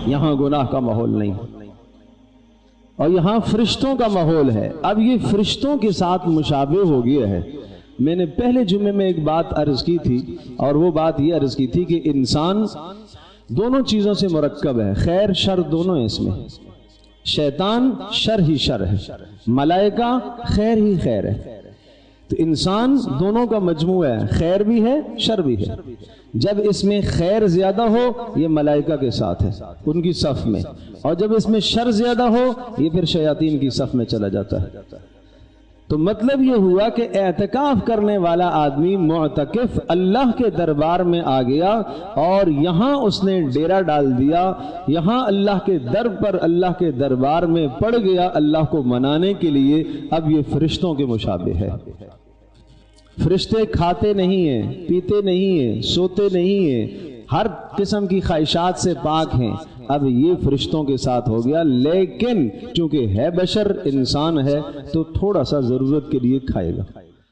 یہاں گناہ کا ماحول نہیں، اور یہاں فرشتوں کا ماحول ہے۔ اب یہ فرشتوں کے ساتھ مشابہ ہو گیا ہے۔ میں نے پہلے جمعے میں ایک بات عرض کی تھی، اور وہ بات یہ عرض کی تھی کہ انسان دونوں چیزوں سے مرکب ہے، خیر شر دونوں ہیں اس میں۔ شیطان شر ہی شر ہے، ملائکہ خیر ہی خیر ہے، تو انسان دونوں کا مجموعہ ہے، خیر بھی ہے شر بھی ہے۔ جب اس میں خیر زیادہ ہو یہ ملائکہ کے ساتھ ہے ان کی صف میں، اور جب اس میں شر زیادہ ہو یہ پھر شیاطین کی صف میں چلا جاتا ہے۔ تو مطلب یہ ہوا کہ اعتکاف کرنے والا آدمی معتکف اللہ کے دربار میں آ گیا، اور یہاں اس نے ڈیرا ڈال دیا، یہاں اللہ کے در پر اللہ کے دربار میں پڑ گیا اللہ کو منانے کے لیے۔ اب یہ فرشتوں کے مشابہ ہے۔ فرشتے کھاتے نہیں ہیں، پیتے نہیں ہیں، سوتے نہیں ہیں، ہر قسم کی خواہشات سے پاک ہیں۔ اب یہ فرشتوں کے ساتھ ہو گیا، لیکن چونکہ ہے بشر، انسان ہے، تو تھوڑا سا ضرورت کے لیے کھائے گا۔